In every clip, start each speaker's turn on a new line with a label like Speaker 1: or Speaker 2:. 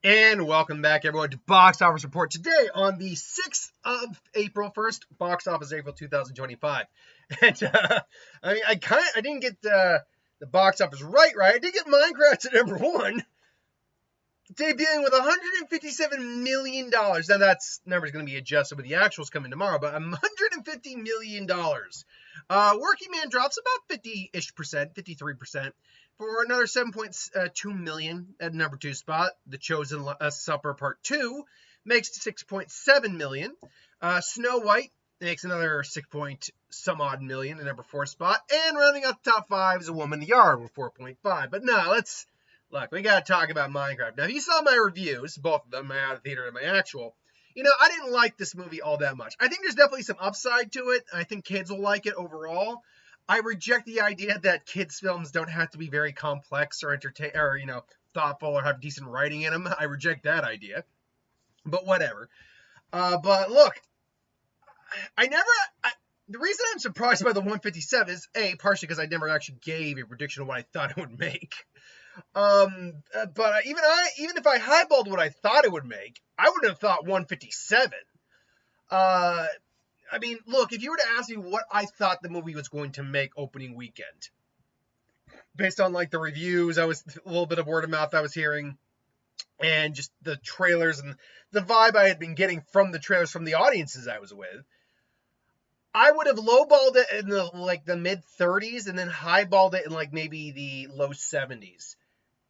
Speaker 1: And welcome back, everyone, to Box Office Report. Today, on the 6th of April, first box office April 2025. And I didn't get the box office right. I did get Minecraft at number one, debuting with $157 million. Now, that's number's going to be adjusted with the actuals coming tomorrow, but $150 million. Working Man drops about 50-ish percent, 53%. For another 7.2 million at number 2 spot. The Chosen Supper Part 2 makes 6.7 million. Snow White makes another 6 point some odd million at number 4 spot. And rounding out the top 5 is A Woman in the Yard with 4.5. But no, look, we got to talk about Minecraft. Now, if you saw my reviews, both of them, my out of theater and my actual, I didn't like this movie all that much. I think there's definitely some upside to it. I think kids will like it overall. I reject the idea that kids' films don't have to be very complex or thoughtful or have decent writing in them. I reject that idea. But whatever. But look, the reason I'm surprised by the 157 is partially because I never actually gave a prediction of what I thought it would make. But even if I highballed what I thought it would make, I wouldn't have thought 157. Look, if you were to ask me what I thought the movie was going to make opening weekend, based on the reviews, a little bit of word of mouth I was hearing, and just the trailers and the vibe I had been getting from the trailers from the audiences I was with, I would have lowballed it in the mid 30s and then highballed it in maybe the low 70s.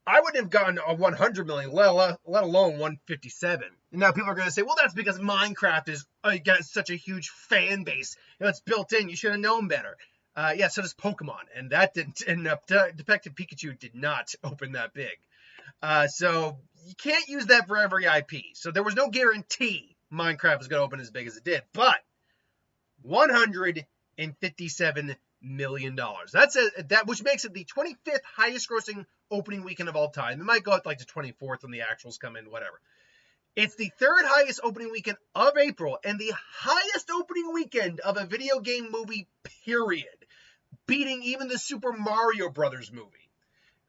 Speaker 1: I wouldn't have gotten a 100 million, let alone 157. And now people are going to say, well, that's because Minecraft is got such a huge fan base. It's built in. You should have known better. Yeah, so does Pokemon. And that didn't end up. Detective Pikachu did not open that big. So you can't use that for every IP. So there was no guarantee Minecraft was going to open as big as it did. But $157 million. That's which makes it the 25th highest grossing opening weekend of all time. It might go up to 24th when the actuals come in, whatever. It's the third highest opening weekend of April and the highest opening weekend of a video game movie, period. Beating even the Super Mario Brothers movie.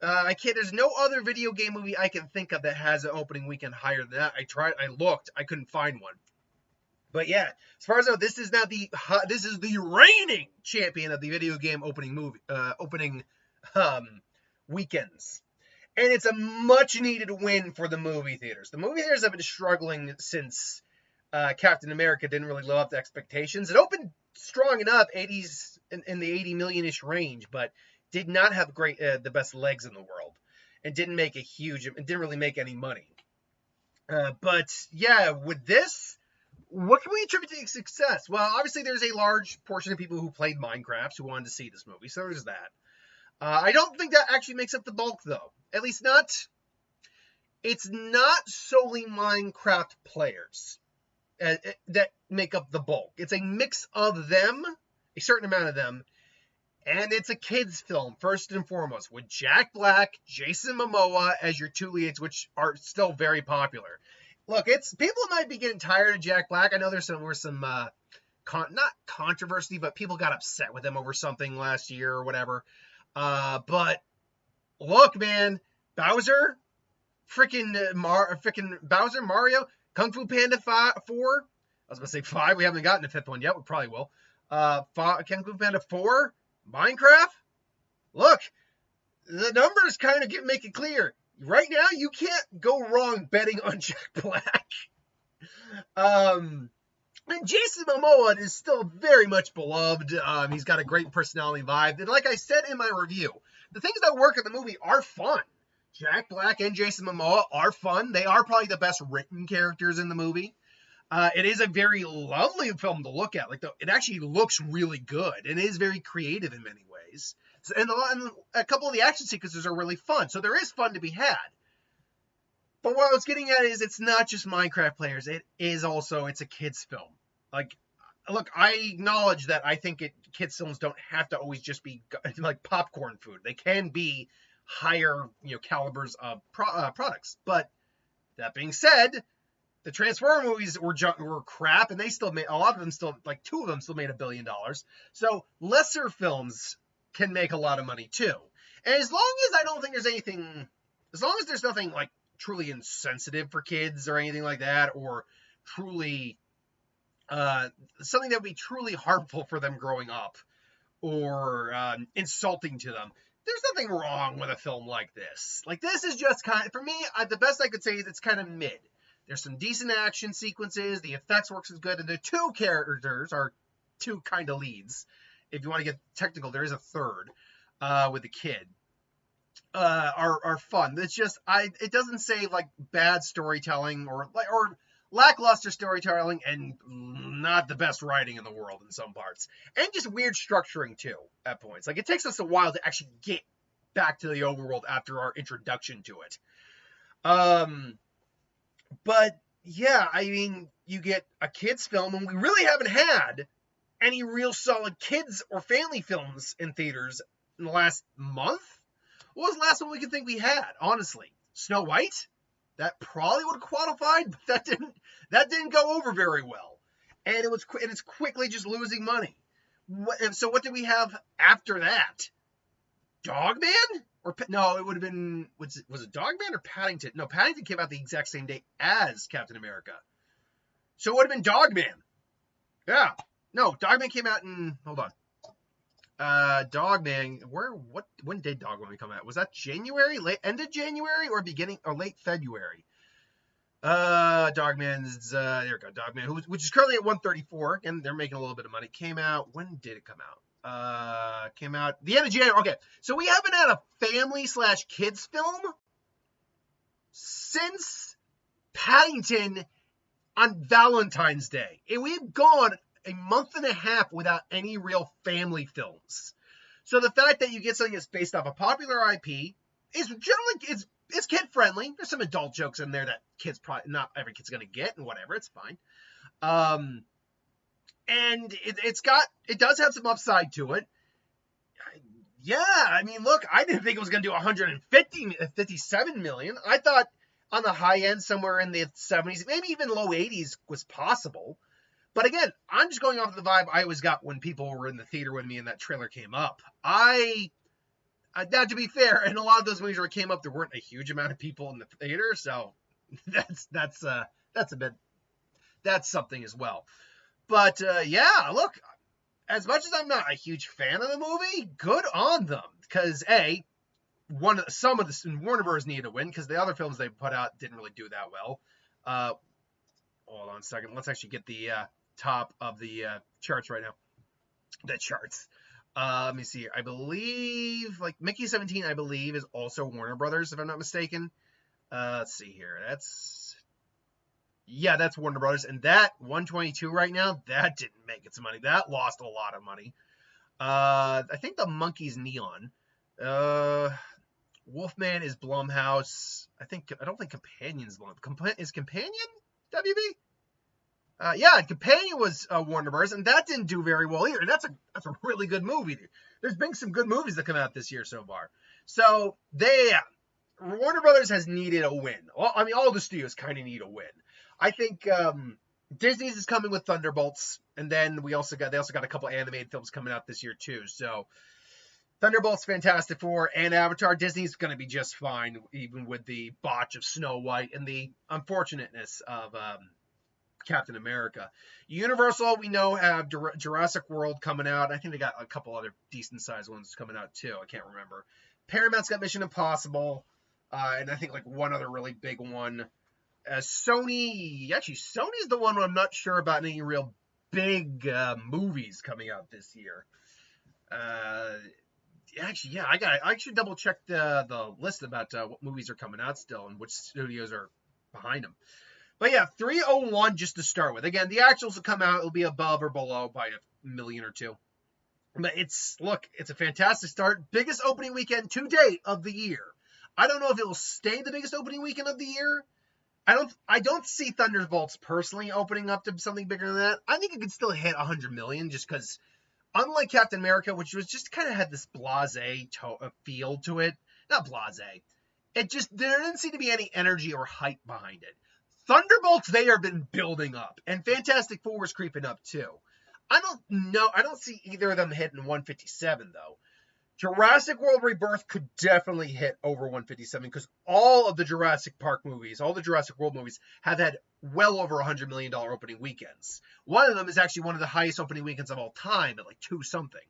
Speaker 1: There's no other video game movie I can think of that has an opening weekend higher than that. I looked, I couldn't find one. But yeah, as far as I know, this is the reigning champion of the video game opening weekends. And it's a much needed win for the movie theaters. The movie theaters have been struggling since Captain America didn't really live up to expectations. It opened strong enough, 80s in the 80 million-ish range, but did not have the best legs in the world, and didn't really make any money. But yeah, with this, what can we attribute to success? Well, obviously there's a large portion of people who played Minecraft who wanted to see this movie, so there's that. I don't think that actually makes up the bulk, though. At least it's not solely Minecraft players that make up the bulk. It's a mix of them, a certain amount of them, and it's a kids' film, first and foremost, with Jack Black, Jason Momoa as your two leads, which are still very popular. Look, people might be getting tired of Jack Black. I know there was some not controversy, but people got upset with him over something last year or whatever. But look, man, Bowser, Bowser, Mario, Kung Fu Panda 4. I was going to say 5. We haven't gotten the 5th one yet. We probably will. Kung Fu Panda 4, Minecraft. Look, the numbers kind of make it clear. Right now, you can't go wrong betting on Jack Black. And Jason Momoa is still very much beloved. He's got a great personality vibe. And like I said in my review, the things that work in the movie are fun. Jack Black and Jason Momoa are fun. They are probably the best written characters in the movie. It is a very lovely film to look at. It actually looks really good. And it is very creative in many ways. And a couple of the action sequences are really fun. So there is fun to be had. But what I was getting at is it's not just Minecraft players. It's a kids' film. Look, I acknowledge that I think kids' films don't have to always just be like popcorn food. They can be higher, calibers of products. But that being said, the Transformer movies were crap, and they still made a lot of them. Still, 2 of them still made $1 billion. So lesser films can make a lot of money too. And as long as there's nothing truly insensitive for kids or anything like that, or truly something that would be truly harmful for them growing up, or insulting to them. There's nothing wrong with a film like this. Like, this is just kind of, for me, the best I could say is it's kind of mid. There's some decent action sequences, the effects works is good, and the two characters are two kind of leads. If you want to get technical, there is a third with the kid. Are fun. It's just it doesn't say like bad storytelling or lackluster storytelling and not the best writing in the world in some parts, and just weird structuring too at points. Like, it takes us a while to actually get back to the overworld after our introduction to it. But yeah, I mean, you get a kids film, and we really haven't had any real solid kids or family films in theaters in the last month. What was the last one we could think we had? Honestly, Snow White. That probably would have qualified, but that didn't go over very well, and it's quickly just losing money. So what did we have after that? Dogman? Or no, it would have been, was it Dogman or Paddington? No, Paddington came out the exact same day as Captain America, so it would have been Dogman. Yeah, no, Dogman came out in, hold on. Dogman, when did Dogman come out? Was that January, end of January, or beginning or late February? Dogman's, there we go, Dogman, which is currently at 134, and they're making a little bit of money. Came out, when did it come out? Came out the end of January. Okay, so we haven't had a family/kids film since Paddington on Valentine's Day, and we've gone a month and a half without any real family films. So the fact that you get something that's based off a popular IP is generally, it's kid friendly. There's some adult jokes in there that kids probably, not every kid's gonna get, and whatever, it's fine. And it does have some upside to it. Yeah, I mean, look, I didn't think it was gonna do 157 million. I thought on the high end, somewhere in the 70s, maybe even low 80s was possible. But again, I'm just going off the vibe I always got when people were in the theater with me and that trailer came up. Now, to be fair, in a lot of those movies where it came up, there weren't a huge amount of people in the theater, so that's something as well. But yeah, look, as much as I'm not a huge fan of the movie, good on them, because some of the Warner Bros. Needed to win because the other films they put out didn't really do that well. Hold on a second. Let's actually get the top of the charts right now. The charts. Let me see. I believe like Mickey 17, I believe, is also Warner Brothers, if I'm not mistaken. Let's see here. That's Warner Brothers, and that 122 right now, that didn't make its money. That lost a lot of money. I think the Monkey's Neon. Wolfman is Blumhouse. I don't think Companion's Blumhouse. Is Companion WB? Yeah, Companion was Warner Bros., and that didn't do very well either. And that's a really good movie. There's been some good movies that come out this year so far. So Warner Brothers has needed a win. Well, I mean, all the studios kind of need a win. I think Disney's is coming with Thunderbolts, and then they also got a couple animated films coming out this year too. So Thunderbolts, Fantastic Four, and Avatar. Disney's going to be just fine, even with the botch of Snow White and the unfortunateness of Captain America. Universal, we know, have Jurassic World coming out. I think they got a couple other decent sized ones coming out too. I can't remember. Paramount's got Mission Impossible, and I think like one other really big one. Sony's the one where I'm not sure about any real big movies coming out this year. Actually, yeah, I should double check the list about what movies are coming out still and which studios are behind them. But yeah, 301 just to start with. Again, the actuals will come out. It'll be above or below by a million or two. But it's a fantastic start. Biggest opening weekend to date of the year. I don't know if it will stay the biggest opening weekend of the year. I don't see Thunderbolts personally opening up to something bigger than that. I think it could still hit 100 million just because, unlike Captain America, which was just kind of had this blasé feel to it. Not blasé. There didn't seem to be any energy or hype behind it. Thunderbolts, they have been building up, and Fantastic Four is creeping up too. I don't see either of them hitting 157 though. Jurassic World Rebirth could definitely hit over 157 because all of the Jurassic Park movies, all the Jurassic World movies, have had well over $100 million opening weekends. One of them is actually one of the highest opening weekends of all time at like 2 something.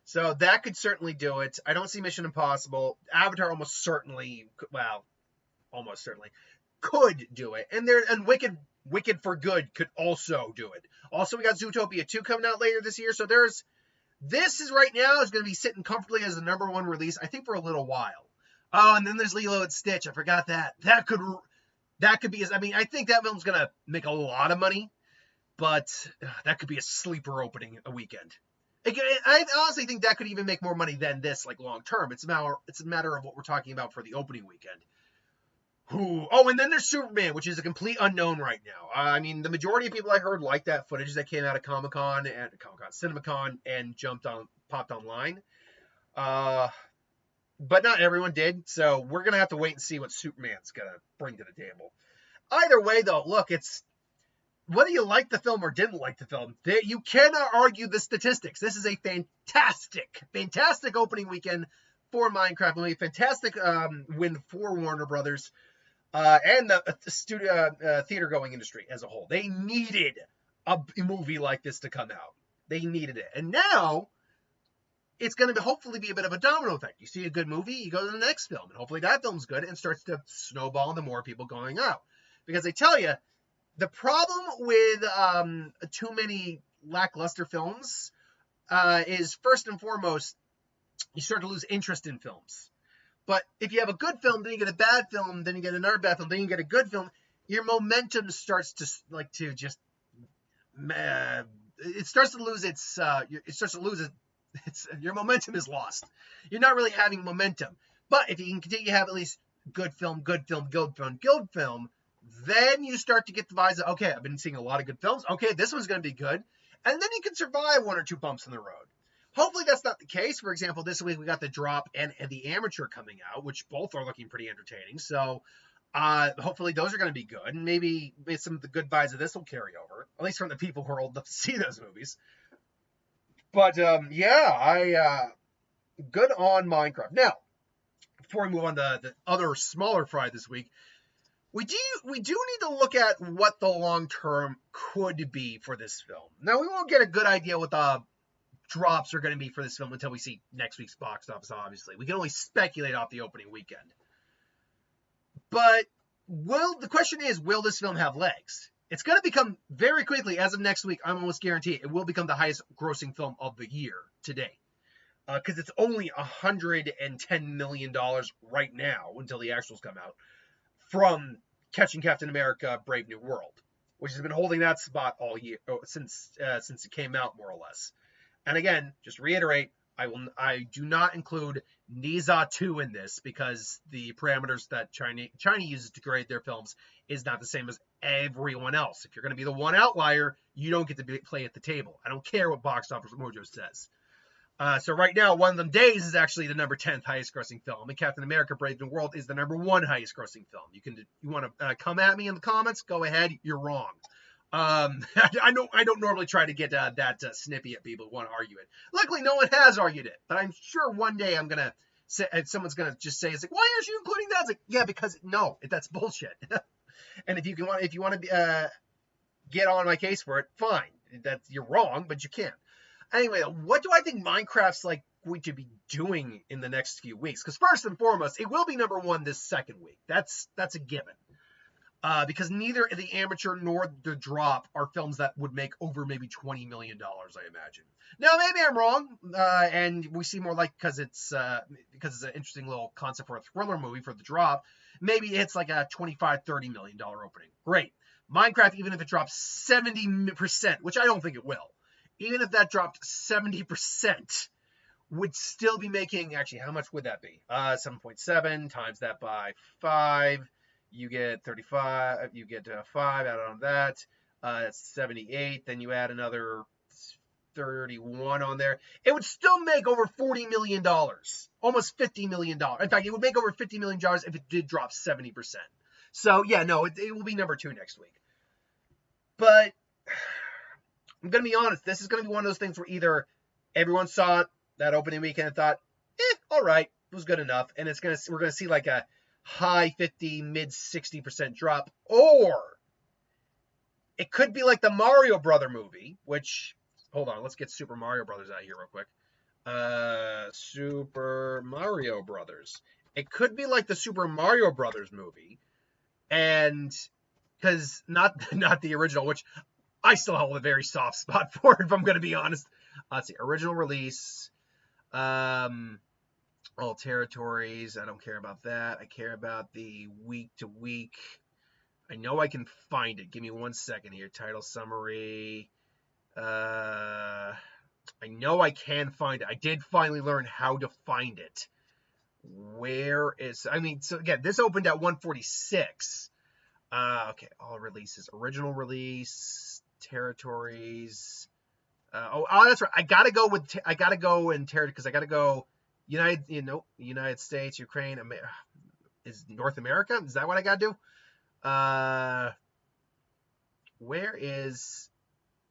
Speaker 1: So that could certainly do it. I don't see Mission Impossible. Avatar almost certainly, well, almost certainly could do it. And Wicked for Good could also do it. Also, we got Zootopia 2 coming out later this year. So this is right now is going to be sitting comfortably as the #1 release, I think, for a little while. Oh, and then there's Lilo and Stitch. I forgot that. That could be, I mean, I think that film's going to make a lot of money, but that could be a sleeper opening a weekend. I honestly think that could even make more money than this, like, long term. It's a matter of what we're talking about for the opening weekend. And then there's Superman, which is a complete unknown right now. I mean, the majority of people I heard liked that footage that came out of CinemaCon, and popped online. But not everyone did, so we're gonna have to wait and see what Superman's gonna bring to the table. Either way, though, look, it's whether you like the film or didn't like the film, you cannot argue the statistics. This is a fantastic opening weekend for Minecraft movie, fantastic win for Warner Brothers. And the theater-going industry as a whole. They needed a movie like this to come out. They needed it. And now, it's going to hopefully be a bit of a domino effect. You see a good movie, you go to the next film. And hopefully that film's good and starts to snowball into more people going out. Because I tell you, the problem with too many lackluster films is, first and foremost, you start to lose interest in films. But if you have a good film, then you get a bad film, then you get another bad film, then you get a good film, your momentum starts to your momentum is lost. You're not really having momentum. But if you can continue to have at least good film, then you start to get the vibes of, okay, I've been seeing a lot of good films. Okay, this one's going to be good. And then you can survive 1 or 2 bumps in the road. Hopefully that's not the case. For example, this week we got The Drop and The Amateur coming out, which both are looking pretty entertaining. So hopefully those are going to be good. And maybe some of the good vibes of this will carry over, at least from the people who are old enough to see those movies. But good on Minecraft. Now, before we move on to the other smaller fry this week, we do need to look at what the long term could be for this film. Now, we won't get a good idea what the drops are going to be for this film until we see next week's box office, obviously. We can only speculate off the opening weekend. But the question is, will this film have legs? It's going to become, very quickly, as of next week, I'm almost guaranteed, it will become the highest grossing film of the year today. Because it's only $110 million right now, until the actuals come out, from Catching Captain America, Brave New World, which has been holding that spot all year, since it came out, more or less. And again, just reiterate, I do not include Ne Zha 2 in this because the parameters that China uses to grade their films is not the same as everyone else. If you're going to be the one outlier, you don't get to play at the table. I don't care what Box Office Mojo says. So right now, One of Them Days is actually the number 10th highest grossing film, and Captain America: Brave New World is the number 1 highest grossing film. You want to come at me in the comments? Go ahead. You're wrong. I don't normally try to get that snippy at people who want to argue it. Luckily, no one has argued it, but I'm sure one day I'm gonna say, someone's gonna just say, "It's like, why aren't you including that?" It's like, yeah, because no, that's bullshit. And if you want to get on my case for it, fine. You're wrong, but you can. Anyway, what do I think Minecraft's like going to be doing in the next few weeks? Because first and foremost, it will be number 1 this second week. That's a given. Because neither The Amateur nor The Drop are films that would make over maybe $20 million, I imagine. Now, maybe I'm wrong, and we see more like, because it's an interesting little concept for a thriller movie for The Drop, maybe it's like a $25-30 million opening. Great. Minecraft, even if it drops 70%, which I don't think it will, even if that dropped 70%, would still be making, actually, how much would that be? 7.7 times that by 5. You get 35, you get 5 out on that. It's 78. Then you add another 31 on there. It would still make over $40 million. Almost $50 million. In fact, it would make over $50 million if it did drop 70%. So, yeah, no, it will be number 2 next week. But I'm going to be honest. This is going to be one of those things where either everyone saw it that opening weekend and thought, all right, it was good enough. And we're gonna see like a high 50, mid 60% drop, or it could be like the Mario Brother movie, which, hold on, let's get Super Mario Brothers out here real quick. Super Mario Brothers. It could be like the Super Mario Brothers movie, and because not the original, which I still hold a very soft spot for it, if I'm going to be honest. Let's see, original release, all territories. I don't care about that. I care about the week to week. I know I can find it. Give me 1 second here. Title summary. I know I can find it. I did finally learn how to find it. Where is, I mean, so again, this opened at 146. Okay, all releases. Original release, territories. That's right. I gotta go in territory because I gotta go United States, Ukraine, is North America? Is that what I gotta do? Where is,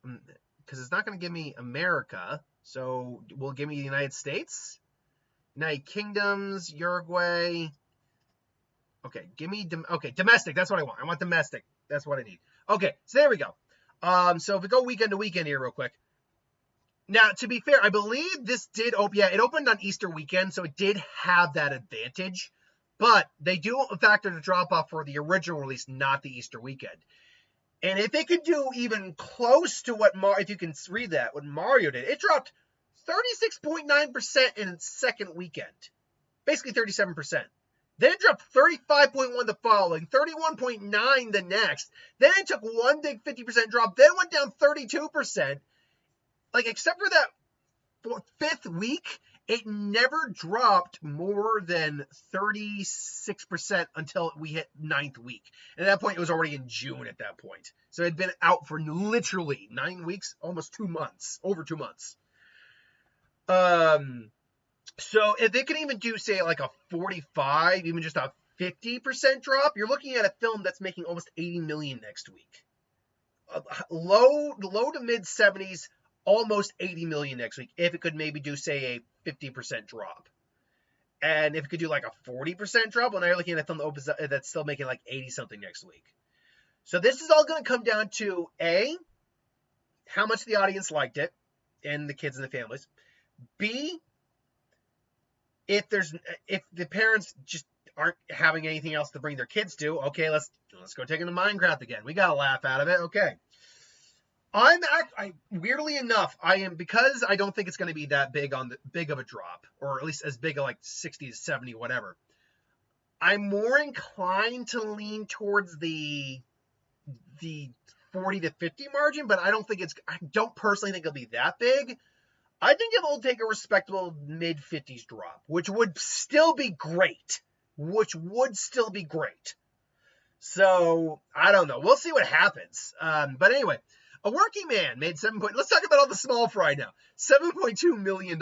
Speaker 1: because it's not going to give me America, so will it give me the United States? United Kingdoms, Uruguay. Okay, give me, domestic, that's what I want. I want domestic, that's what I need. Okay, so there we go. So if we go weekend to weekend here real quick. Now, to be fair, I believe this did open, it opened on Easter weekend, so it did have that advantage. But they do factor the drop-off for the original release, not the Easter weekend. And if it could do even close to what if you can read that, what Mario did, it dropped 36.9% in its second weekend. Basically 37%. Then it dropped 35.1% the following, 31.9% the next. Then it took one big 50% drop, then went down 32%. Like, except for that fifth week, it never dropped more than 36% until we hit 9th week. And at that point, it was already in June at that point. So it had been out for literally 9 weeks, almost 2 months, over 2 months. So if they can even do, say, like a 45, even just a 50% drop, you're looking at a film that's making almost $80 million next week. Low to mid 70s, almost $80 million next week, if it could maybe do, say, a 50% drop. And if it could do like a 40% drop, well, now you're looking at a film that's still making like 80-something next week. So this is all going to come down to, A, how much the audience liked it, and the kids and the families. B, if the parents just aren't having anything else to bring their kids to, okay, let's go take them to Minecraft again. We got a laugh out of it, okay. Weirdly enough, because I don't think it's going to be that big of a drop, or at least as big of like 60 to 70, whatever. I'm more inclined to lean towards the 40 to 50 margin, but I don't personally think it'll be that big. I think it will take a respectable mid 50s drop, which would still be great. So I don't know. We'll see what happens. But anyway. A Working Man made let's talk about all the small fry now. $7.2 million.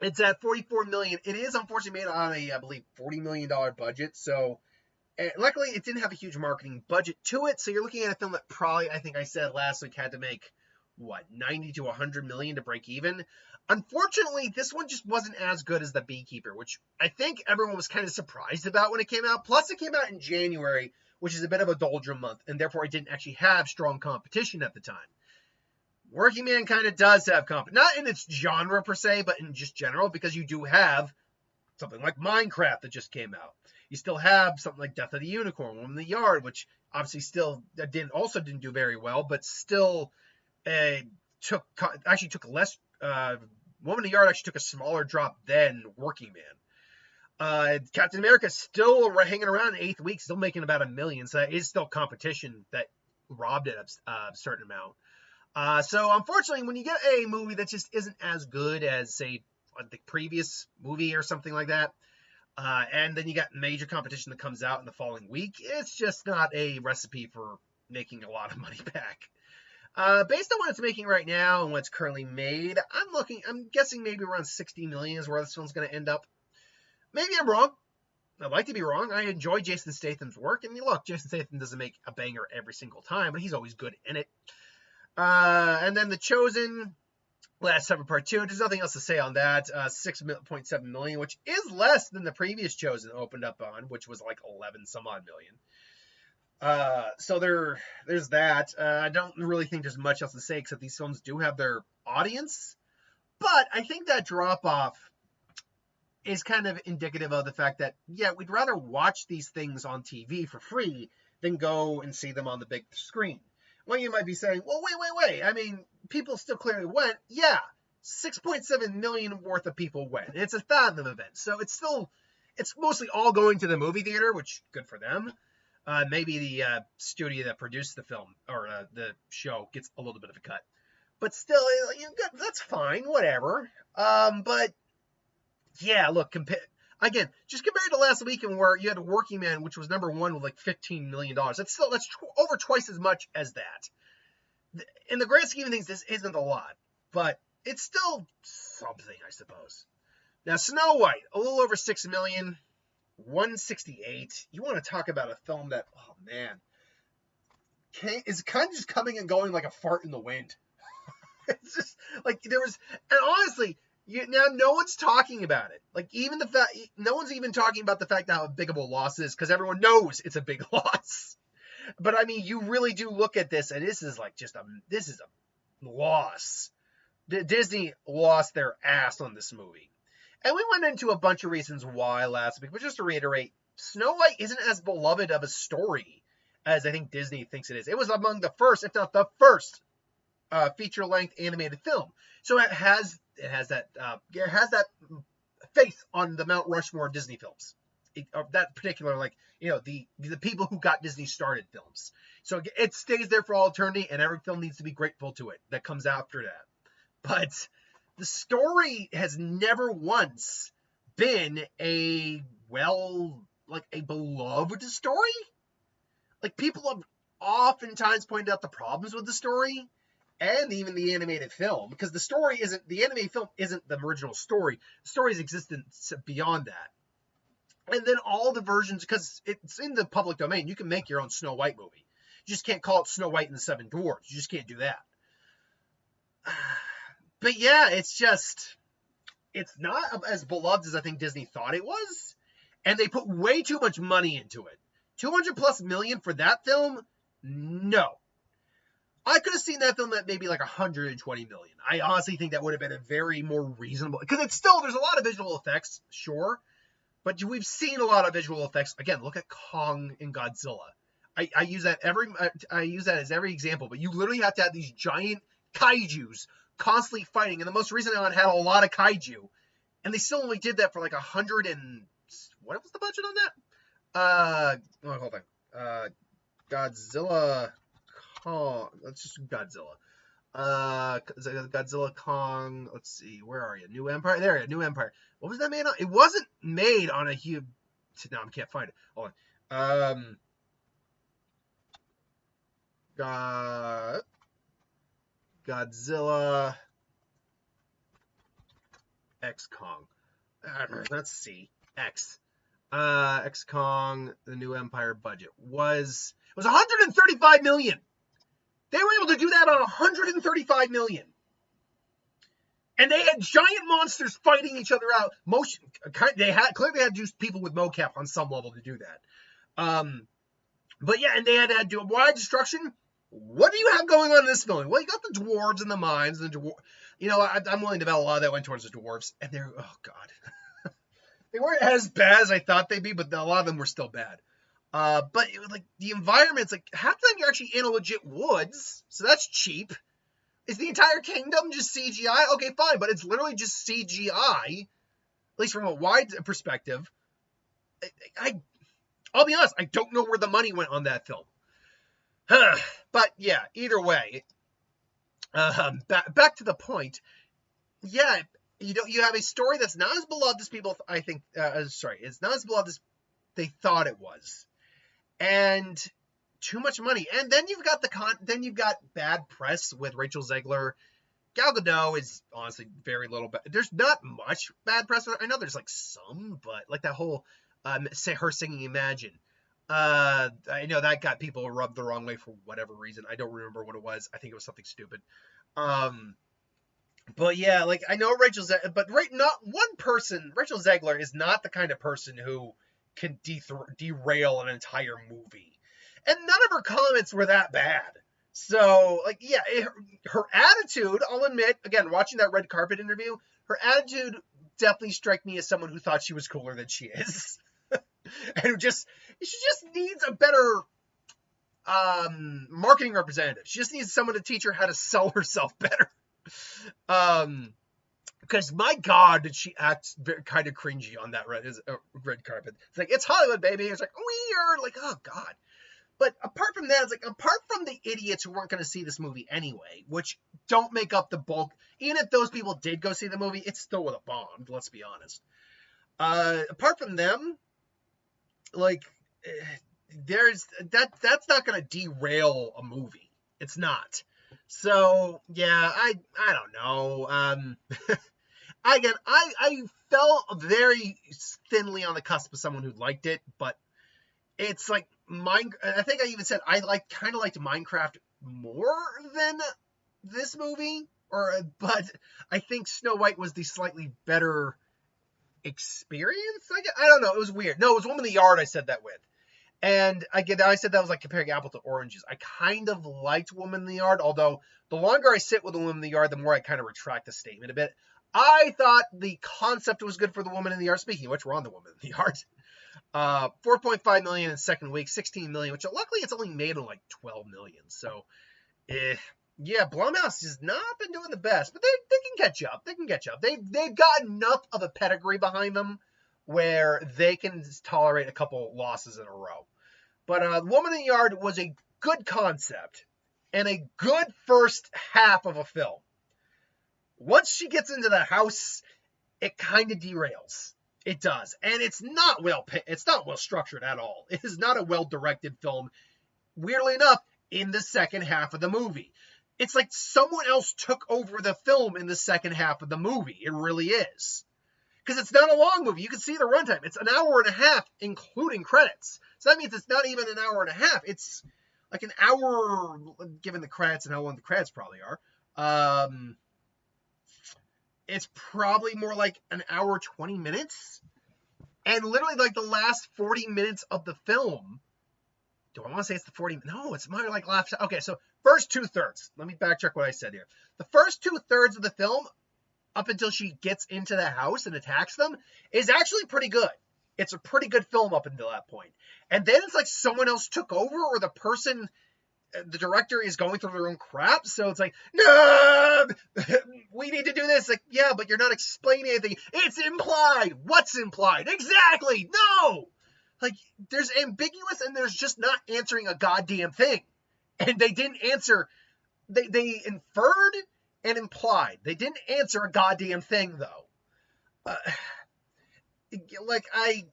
Speaker 1: It's at $44 million. It is unfortunately made on I believe, $40 million budget. So, luckily, it didn't have a huge marketing budget to it. So you're looking at a film that probably, I think I said last week, had to make, 90 to 100 million to break even. Unfortunately, this one just wasn't as good as The Beekeeper, which I think everyone was kind of surprised about when it came out. Plus, it came out in January, which is a bit of a doldrum month, and therefore it didn't actually have strong competition at the time. Working Man kind of does have competition, not in its genre per se, but in just general, because you do have something like Minecraft that just came out. You still have something like Death of the Unicorn, Woman in the Yard, which obviously still didn't do very well, but still took less. Woman in the Yard actually took a smaller drop than Working Man. Captain America still hanging around in 8th week, still making about $1 million. So that is still competition that robbed it of a certain amount. So unfortunately, when you get a movie that just isn't as good as, say, the previous movie or something like that, and then you got major competition that comes out in the following week, it's just not a recipe for making a lot of money back. Based on what it's making right now and what's currently made, I'm guessing maybe around 60 million is where this film's going to end up. Maybe I'm wrong. I'd like to be wrong. I enjoy Jason Statham's work. And look, Jason Statham doesn't make a banger every single time, but he's always good in it. And then The Chosen, Last Supper Part 2. There's nothing else to say on that. 6.7 million, which is less than the previous Chosen opened up on, which was like 11 some odd million. So there's that. I don't really think there's much else to say except these films do have their audience. But I think that drop off is kind of indicative of the fact that, yeah, we'd rather watch these things on TV for free than go and see them on the big screen. Well, you might be saying, well, wait. I mean, people still clearly went. Yeah, 6.7 million worth of people went. It's a Fathom event. So it's mostly all going to the movie theater, which good for them. Maybe the studio that produced the film or the show gets a little bit of a cut. But still, that's fine, whatever. But yeah, look, again, just compared to last weekend where you had a Working Man, which was number one with like $15 million. That's over twice as much as that. In the grand scheme of things, this isn't a lot, but it's still something, I suppose. Now, Snow White, a little over 6 million, 168. You want to talk about a film that, oh man, is kind of just coming and going like a fart in the wind. It's just like and honestly, now no one's talking about it. Like even no one's even talking about the fact that how big of a loss is because everyone knows it's a big loss. But I mean, you really do look at this, and this is a loss. Disney lost their ass on this movie, and we went into a bunch of reasons why last week. But just to reiterate, Snow White isn't as beloved of a story as I think Disney thinks it is. It was among the first, if not the first, feature-length animated film. So it has that faith on the Mount Rushmore of Disney films. That particular, the people who got Disney started films. So it stays there for all eternity, and every film needs to be grateful to it that comes after that. But the story has never once been a beloved story. Like, people have oftentimes pointed out the problems with the story, and even the animated film, because the animated film isn't the original story. The story's existence beyond that. And then all the versions, because it's in the public domain, you can make your own Snow White movie. You just can't call it Snow White and the Seven Dwarfs. You just can't do that. But yeah, it's not as beloved as I think Disney thought it was. And they put way too much money into it. 200+ million for that film? No. I could have seen that film at maybe like 120 million. I honestly think that would have been a very more reasonable, because there's a lot of visual effects, sure, but we've seen a lot of visual effects. Again, look at Kong and Godzilla. I use that as every example, but you literally have to have these giant kaijus constantly fighting, and the most recent one had a lot of kaiju, and they still only did that for like 100 and what was the budget on that? Hold on. Godzilla. Kong. Let's just do Godzilla. Godzilla, Kong. Let's see. Where are you? New Empire. There you go. New Empire. What was that made on? It wasn't made on a huge. No, I can't find it. Hold on. Godzilla X Kong. Let's see. X Kong. The New Empire budget was 135 million. They were able to do that on 135 million. And they had giant monsters fighting each other out. They clearly had to use people with mocap on some level to do that. But yeah, and they had to do wide destruction. What do you have going on in this film? Well, you got the dwarves and the mines. And I'm willing to bet a lot of that went towards the dwarves. And they're, oh God. They weren't as bad as I thought they'd be, but a lot of them were still bad. But it was like the environment's like half the time you're actually in a legit woods, so that's cheap. Is the entire kingdom just CGI? Okay, fine, but it's literally just CGI, at least from a wide perspective. I'll be honest, I don't know where the money went on that film. But yeah, either way, back to the point. Yeah, you have a story that's not as beloved as people, I think. It's not as beloved as they thought it was. And too much money, and then you've got bad press with Rachel Zegler. Gal Gadot is honestly very little bad. There's not much bad press. I know there's like some, but like that whole her singing Imagine. I know that got people rubbed the wrong way for whatever reason. I don't remember what it was. I think it was something stupid. But yeah, like I know but not one person. Rachel Zegler is not the kind of person who can derail an entire movie, and none of her comments were that bad. So like, yeah, her attitude, I'll admit, again, watching that red carpet interview, her attitude definitely struck me as someone who thought she was cooler than she is, and she just needs a better marketing representative. She just needs someone to teach her how to sell herself better. Because my God, did she act kind of cringy on that red carpet? It's like, it's Hollywood, baby. It's like, weird. Like, oh God. But apart from that, it's like, apart from the idiots who weren't going to see this movie anyway, which don't make up the bulk, even if those people did go see the movie, it's still would have bombed. Let's be honest. Apart from them, like, that's not going to derail a movie. It's not. So yeah, I don't know. Again, I fell very thinly on the cusp of someone who liked it, but it's like I think I even said I kind of liked Minecraft more than this movie, but I think Snow White was the slightly better experience. I don't know. It was weird. No, it was Woman in the Yard I said that with. And I said that was like comparing apple to oranges. I kind of liked Woman in the Yard, although the longer I sit with the Woman in the Yard, the more I kind of retract the statement a bit. I thought the concept was good for the Woman in the Yard. Speaking of which, we're on the Woman in the Yard. 4.5 million in second week, 16 million, which luckily it's only made in like 12 million. So, yeah, Blumhouse has not been doing the best, but they can catch up. They can catch up. They've got enough of a pedigree behind them where they can tolerate a couple losses in a row. But Woman in the Yard was a good concept and a good first half of a film. Once she gets into the house, it kind of derails. It does. And it's not well structured at all. It is not a well-directed film, weirdly enough, in the second half of the movie. It's like someone else took over the film in the second half of the movie. It really is. Because it's not a long movie. You can see the runtime. It's an hour and a half, including credits. So that means it's not even an hour and a half. It's like an hour, given the credits and how long the credits probably are. It's probably more like an hour, 20 minutes. And literally like the last 40 minutes of the film. Do I want to say it's the 40? No, it's more like last. Okay, so first 2/3. Let me backtrack what I said here. The first 2/3 of the film, up until she gets into the house and attacks them, is actually pretty good. It's a pretty good film up until that point. And then it's like someone else took over, or the director is going through their own crap. So it's like, no, we need to do this. Like, yeah, but you're not explaining anything. It's implied. What's implied? Exactly. No. Like, there's ambiguous and there's just not answering a goddamn thing. And they didn't answer. They inferred and implied. They didn't answer a goddamn thing, though. I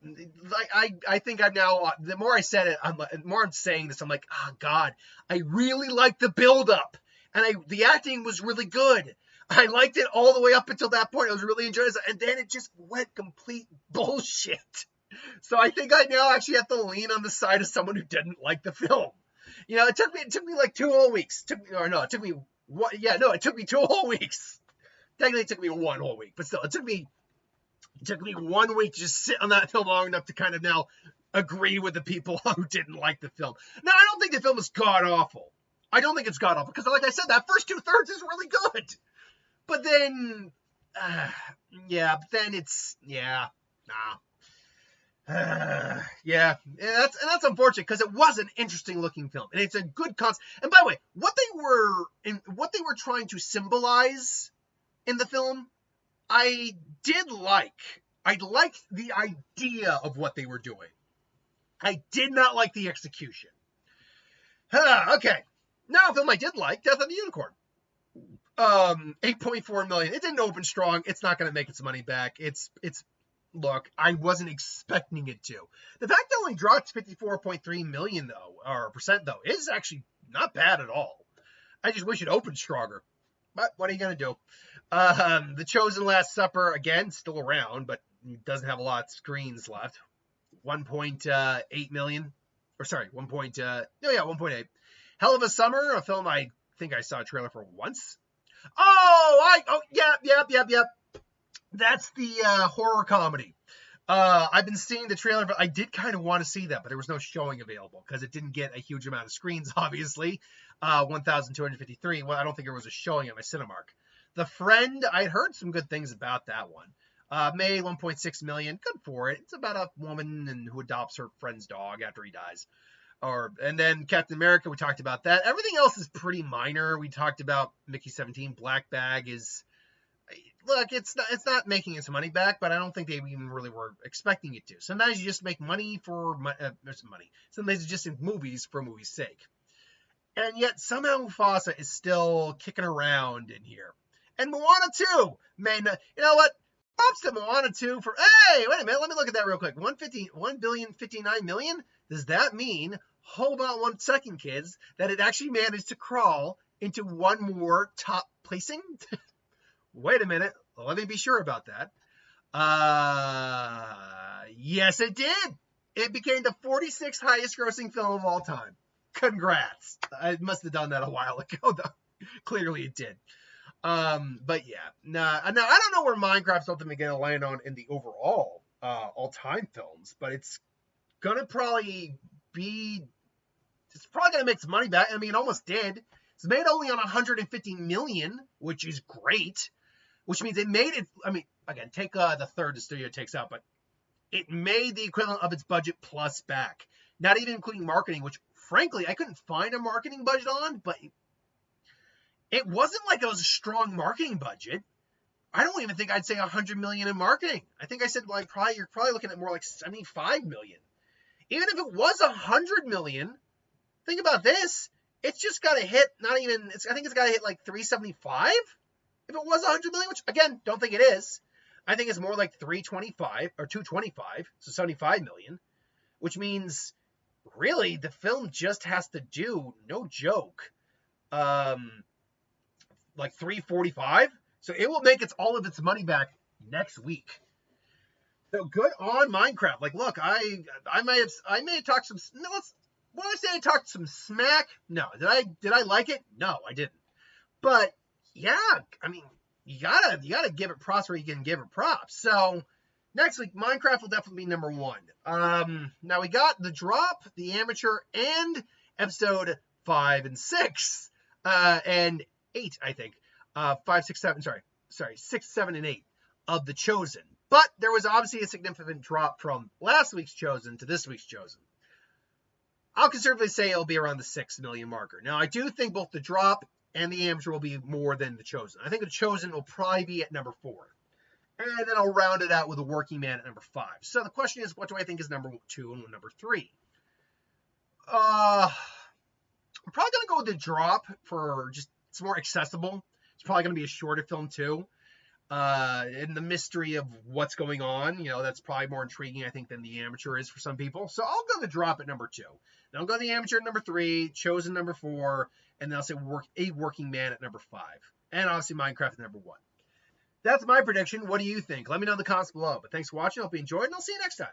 Speaker 1: think I'm now, the more I said it, the more I'm saying this, I'm like, oh God, I really liked the build-up. And the acting was really good. I liked it all the way up until that point. I was really enjoying it. And then it just went complete bullshit. So I think I now actually have to lean on the side of someone who didn't like the film. You know, it took me like 2 whole weeks. It took me 2 whole weeks. Technically, it took me 1 whole week, but still, it took me 1 week to just sit on that film long enough to kind of now agree with the people who didn't like the film. Now, I don't think the film is god-awful. I don't think it's god-awful, because like I said, that first 2/3 is really good. But then, that's unfortunate, because it was an interesting looking film, and it's a good concept. And by the way, what they were trying to symbolize in the film, I did like. I liked the idea of what they were doing. I did not like the execution. Okay, now a film I did like, Death of the Unicorn. 8.4 million. It didn't open strong. It's not going to make its money back. Look, I wasn't expecting it to. The fact that it only dropped 54.3 million percent though, is actually not bad at all. I just wish it opened stronger. But what are you going to do? The Chosen Last Supper, again, still around, but doesn't have a lot of screens left. 1.8 million. Or sorry, 1.8. Hell of a Summer, a film I think I saw a trailer for once. Oh, yep. That's the horror comedy. I've been seeing the trailer, but I did kind of want to see that, but there was no showing available because it didn't get a huge amount of screens, obviously. 1,253. Well, I don't think there was a showing at my Cinemark. The Friend, I heard some good things about that one. Made 1.6 million. Good for it. It's about a woman who adopts her friend's dog after he dies. And then Captain America, we talked about that. Everything else is pretty minor. We talked about Mickey 17. Black Bag is, look, it's not making its money back, but I don't think they even really were expecting it to. Sometimes you just make money for money. Sometimes it's just in movies for movies' sake. And yet somehow Mufasa is still kicking around in here. And Moana 2, man, you know what? Props to Moana 2 for, hey, wait a minute, let me look at that real quick. 1,059 million? Does that mean, hold on one second, kids, that it actually managed to crawl into one more top placing? Wait a minute, let me be sure about that. Yes, it did. It became the 46th highest grossing film of all time. Congrats. I must have done that a while ago, though. Clearly it did. But yeah, now I don't know where Minecraft's ultimately going to land on in the overall all-time films, but it's going to probably make some money back. I mean, it almost did. It's made only on 150 million, which is great, which means it made it, I mean, again, take the third the studio takes out, but it made the equivalent of its budget plus back, not even including marketing, which frankly, I couldn't find a marketing budget on, but it wasn't like it was a strong marketing budget. I don't even think I'd say 100 million in marketing. I think I said like you're probably looking at more like 75 million. Even if it was 100 million, think about this. It's just got to hit I think it's got to hit like 375 if it was 100 million, which again, don't think it is. I think it's more like 325 or 225, so 75 million, which means really the film just has to do, no joke, like 345. So it will make all of its money back next week. So good on Minecraft. Like, look, I may have talked some. When I say I talked some smack, no. Did I like it? No, I didn't. But yeah, I mean, you gotta give it props where you can give it props. So next week, Minecraft will definitely be number one. Now we got The Drop, The Amateur, and episode 5 and 6, and 8, I think. 5, 6, 7. Sorry, 6, 7, and 8 of The Chosen. But there was obviously a significant drop from last week's Chosen to this week's Chosen. I'll conservatively say it'll be around the 6 million marker. Now, I do think both The Drop and The Amateur will be more than The Chosen. I think The Chosen will probably be at number 4. And then I'll round it out with A Working Man at number 5. So the question is, what do I think is number 2 and number 3? I'm probably going to go with The Drop for just, it's more accessible. It's probably going to be a shorter film too. And the mystery of what's going on, that's probably more intriguing, I think, than The Amateur is for some people. So I'll go The Drop at number 2. Then I'll go The Amateur at number 3, Chosen number 4, and then I'll say A Working Man at number 5. And obviously Minecraft at number 1. That's my prediction. What do you think? Let me know in the comments below. But thanks for watching. I hope you enjoyed, and I'll see you next time.